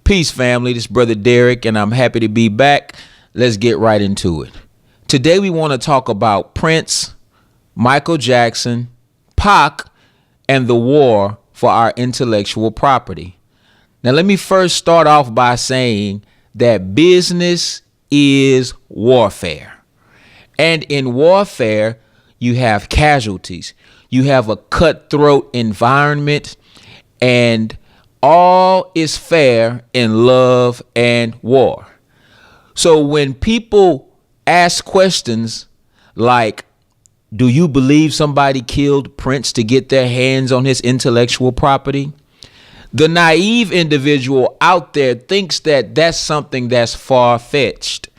Peace, family. This is Brother Derek, and I'm happy to be back. Let's get right into it. Today, we want to talk about Prince, Michael Jackson, Pac, and the war for our intellectual property. Now, let me first start off by saying that business is warfare. And in warfare, you have casualties. You have a cutthroat environment, and all is fair in love and war. So when people ask questions like, do you believe somebody killed Prince to get their hands on his intellectual property? The naive individual out there thinks that that's something that's far-fetched.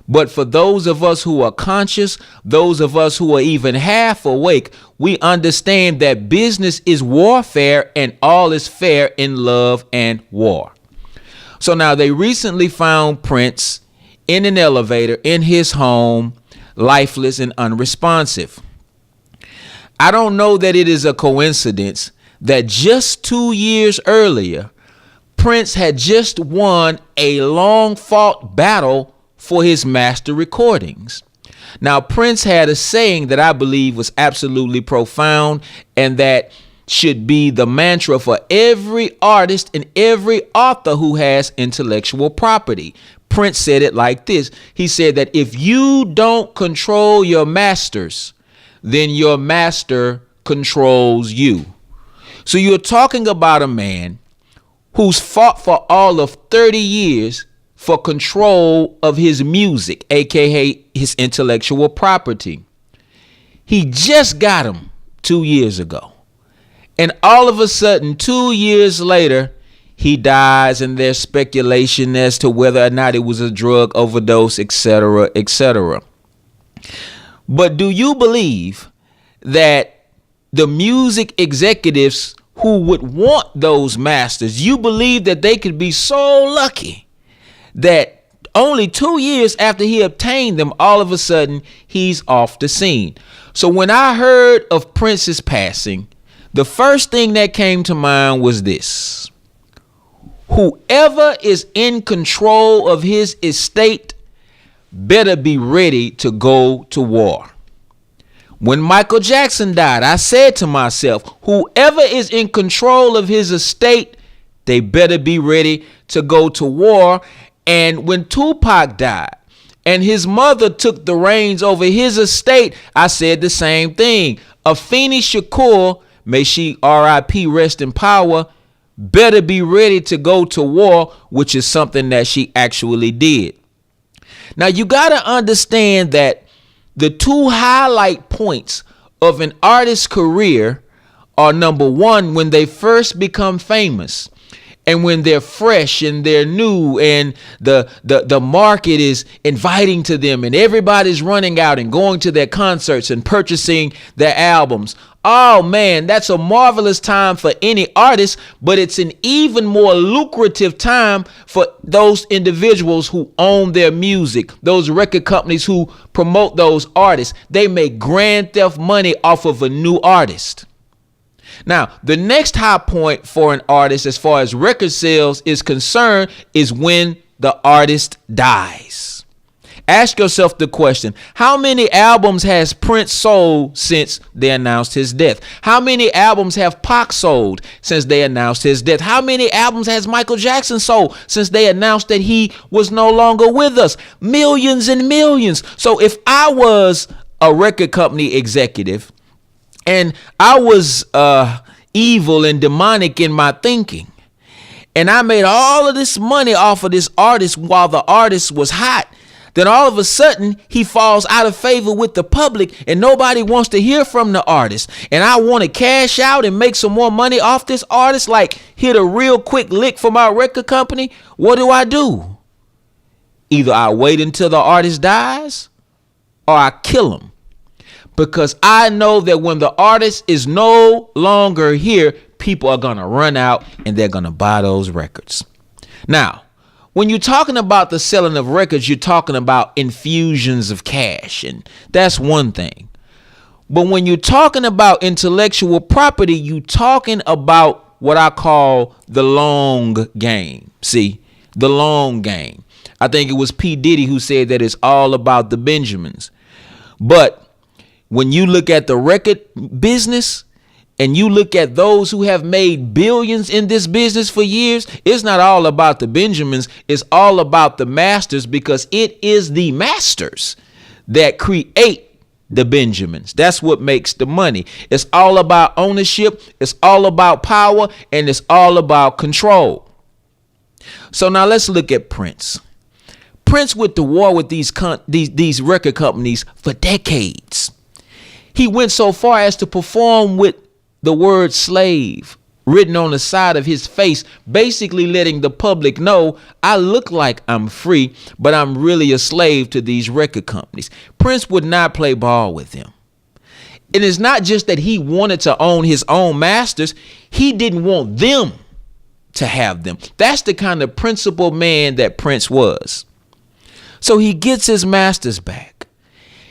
But for those of us who are conscious, those of us who are even half awake, we understand that business is warfare and all is fair in love and war. So now they recently found Prince in an elevator in his home, lifeless and unresponsive. I don't know that it is a coincidence that just 2 years earlier, Prince had just won a long-fought battle for his master recordings. Now, Prince had a saying that I believe was absolutely profound, and that should be the mantra for every artist and every author who has intellectual property. Prince said it like this. He said that if you don't control your masters, then your master controls you. So you're talking about a man who's fought for all of 30 years for control of his music, aka his intellectual property. He just got him 2 years ago. And all of a sudden, 2 years later, he dies, and there's speculation as to whether or not it was a drug overdose, etc., etc. But do you believe that the music executives who would want those masters, you believe that they could be so lucky that only 2 years after he obtained them, all of a sudden, he's off the scene? So when I heard of Prince's passing, the first thing that came to mind was this: whoever is in control of his estate better be ready to go to war. When Michael Jackson died, I said to myself, whoever is in control of his estate, they better be ready to go to war. And when Tupac died and his mother took the reins over his estate, I said the same thing. Afeni Shakur, may she R.I.P. rest in power, better be ready to go to war, which is something that she actually did. Now, you got to understand that the two highlight points of an artist's career are, number one, when they first become famous, and when they're fresh and they're new, and the market is inviting to them, and everybody's running out and going to their concerts and purchasing their albums. Oh man, that's a marvelous time for any artist, but it's an even more lucrative time for those individuals who own their music, those record companies who promote those artists. They make grand theft money off of a new artist. Now, the next high point for an artist as far as record sales is concerned is when the artist dies. Ask yourself the question, how many albums has Prince sold since they announced his death? How many albums have Pac sold since they announced his death? How many albums has Michael Jackson sold since they announced that he was no longer with us? Millions and millions. So if I was a record company executive and I was evil and demonic in my thinking, and I made all of this money off of this artist while the artist was hot, then all of a sudden he falls out of favor with the public and nobody wants to hear from the artist. And I want to cash out and make some more money off this artist, like hit a real quick lick for my record company. What do? Either I wait until the artist dies or I kill him. Because I know that when the artist is no longer here, people are going to run out and they're going to buy those records. Now, when you're talking about the selling of records, you're talking about infusions of cash, and that's one thing. But when you're talking about intellectual property, you're talking about what I call the long game. See, the long game. I think it was P. Diddy who said that it's all about the Benjamins. But when you look at the record business and you look at those who have made billions in this business for years, it's not all about the Benjamins. It's all about the masters, because it is the masters that create the Benjamins. That's what makes the money. It's all about ownership. It's all about power, and it's all about control. So now let's look at Prince. Prince went to war with these record companies for decades. He went so far as to perform with the word slave written on the side of his face, basically letting the public know, I look like I'm free, but I'm really a slave to these record companies. Prince would not play ball with them. And it's not just that he wanted to own his own masters. He didn't want them to have them. That's the kind of principled man that Prince was. So he gets his masters back.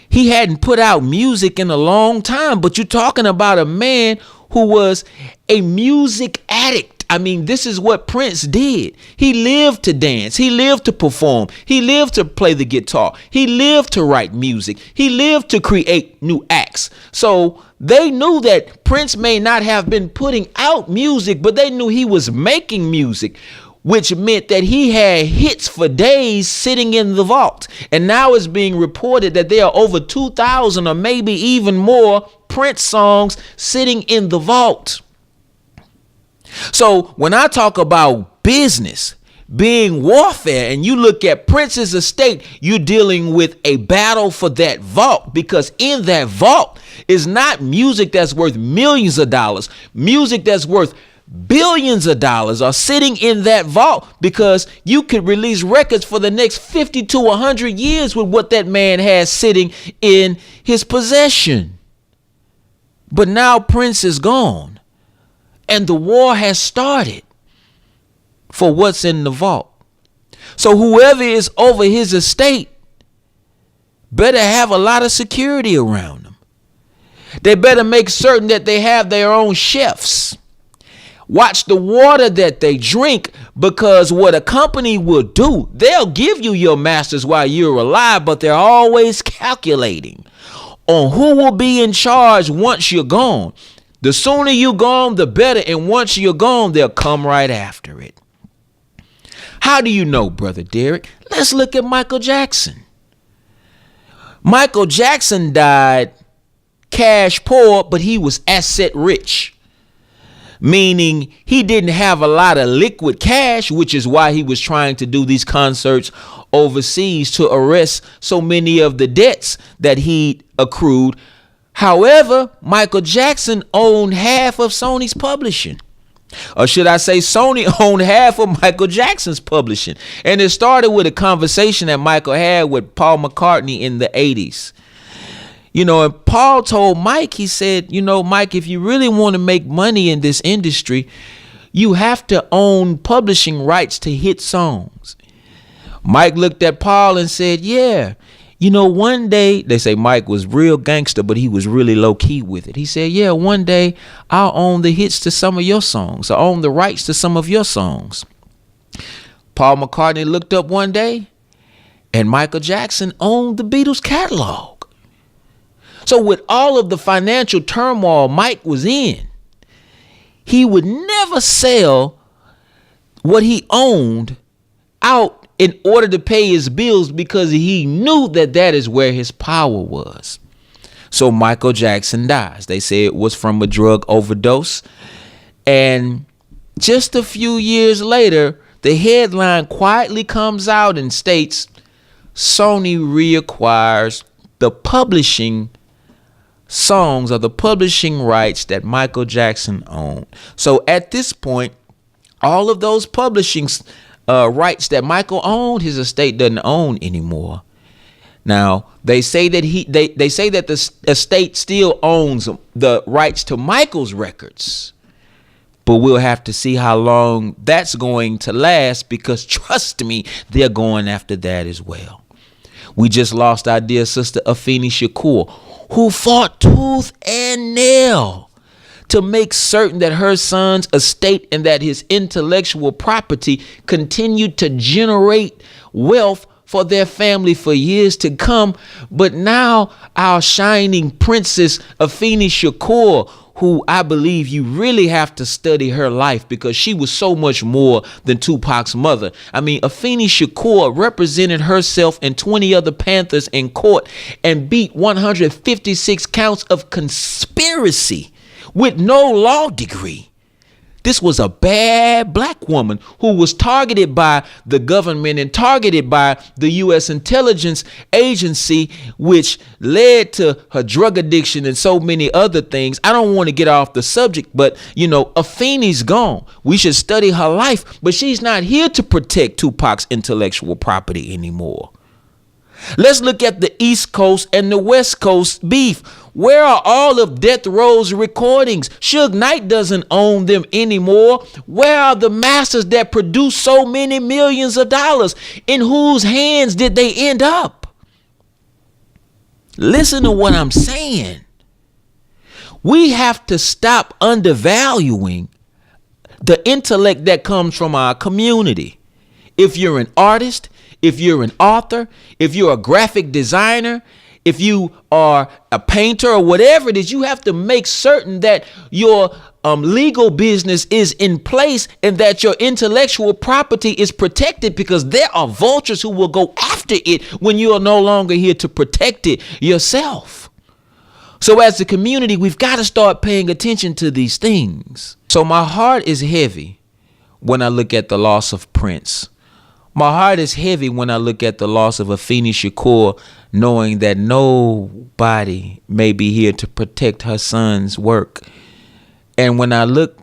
He hadn't put out music in a long time, but you're talking about a man who was a music addict. I mean, this is what Prince did. He lived to dance. He lived to perform. He lived to play the guitar. He lived to write music. He lived to create new acts. So they knew that Prince may not have been putting out music, but they knew he was making music, which meant that he had hits for days sitting in the vault. And now it's being reported that there are over 2,000 or maybe even more Prince songs sitting in the vault. So when I talk about business being warfare and you look at Prince's estate, you're dealing with a battle for that vault, because in that vault is not music that's worth millions of dollars. Music that's worth billions of dollars are sitting in that vault, because you could release records for the next 50 to 100 years with what that man has sitting in his possession. But now Prince is gone and the war has started for what's in the vault. So whoever is over his estate better have a lot of security around them. They better make certain that they have their own chefs. Watch the water that they drink, because what a company will do, they'll give you your masters while you're alive, but they're always calculating on who will be in charge once you're gone. The sooner you're gone, the better. And once you're gone, they'll come right after it. How do you know, Brother Derek? Let's look at Michael Jackson. Michael Jackson died cash poor, but he was asset rich. Meaning he didn't have a lot of liquid cash, which is why he was trying to do these concerts overseas to arrest so many of the debts that he accrued. However, Michael Jackson owned half of Sony's publishing. Or should I say Sony owned half of Michael Jackson's publishing. And it started with a conversation that Michael had with Paul McCartney in the 80s. You know, and Paul told Mike, he said, you know, Mike, if you really want to make money in this industry, you have to own publishing rights to hit songs. Mike looked at Paul and said, yeah, you know, one day, they say Mike was real gangster, but he was really low key with it. He said, yeah, one day I'll own the hits to some of your songs. I'll own the rights to some of your songs. Paul McCartney looked up one day and Michael Jackson owned the Beatles catalog. So with all of the financial turmoil Mike was in, he would never sell what he owned out in order to pay his bills, because he knew that that is where his power was. So Michael Jackson dies. They say it was from a drug overdose. And just a few years later, the headline quietly comes out and states, Sony reacquires the publishing songs or the publishing rights that Michael Jackson owned. So at this point, all of those publishing rights that Michael owned, his estate doesn't own anymore. Now they say that they say that the estate still owns the rights to Michael's records, but we'll have to see how long that's going to last, because trust me, they're going after that as well. We just lost our dear sister Afeni Shakur, who fought tooth and nail to make certain that her son's estate and that his intellectual property continued to generate wealth for their family for years to come. But now our shining princess, Afeni Shakur, who I believe you really have to study her life because she was so much more than Tupac's mother. I mean, Afeni Shakur represented herself and 20 other Panthers in court and beat 156 counts of conspiracy with no law degree. This was a bad black woman who was targeted by the government and targeted by the U.S. intelligence agency, which led to her drug addiction and so many other things. I don't want to get off the subject, but, Afeni's gone. We should study her life, but she's not here to protect Tupac's intellectual property anymore. Let's look at the East Coast and the West Coast beef. Where are all of Death Row's recordings? Suge Knight doesn't own them anymore. Where are the masters that produced so many millions of dollars? In whose hands did they end up? Listen to what I'm saying. We have to stop undervaluing the intellect that comes from our community. If you're an artist, if you're an author, if you're a graphic designer, if you are a painter or whatever it is, you have to make certain that your legal business is in place and that your intellectual property is protected, because there are vultures who will go after it when you are no longer here to protect it yourself. So as a community, we've got to start paying attention to these things. So my heart is heavy when I look at the loss of Prince. My heart is heavy when I look at the loss of Afeni Shakur, knowing that nobody may be here to protect her son's work. And when I look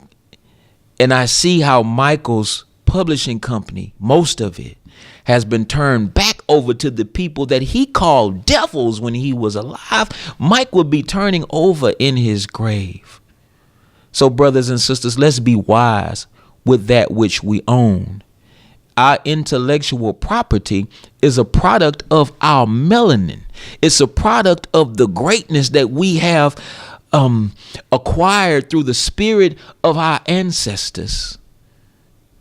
and I see how Michael's publishing company, most of it, has been turned back over to the people that he called devils when he was alive, Mike would be turning over in his grave. So brothers and sisters, let's be wise with that which we own. Our intellectual property is a product of our melanin. It's a product of the greatness that we have acquired through the spirit of our ancestors.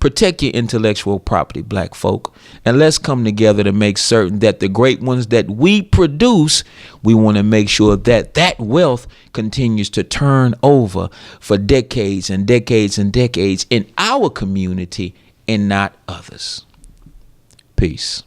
Protect your intellectual property, black folk, and let's come together to make certain that the great ones that we produce, we want to make sure that that wealth continues to turn over for decades and decades and decades in our community and not others. Peace.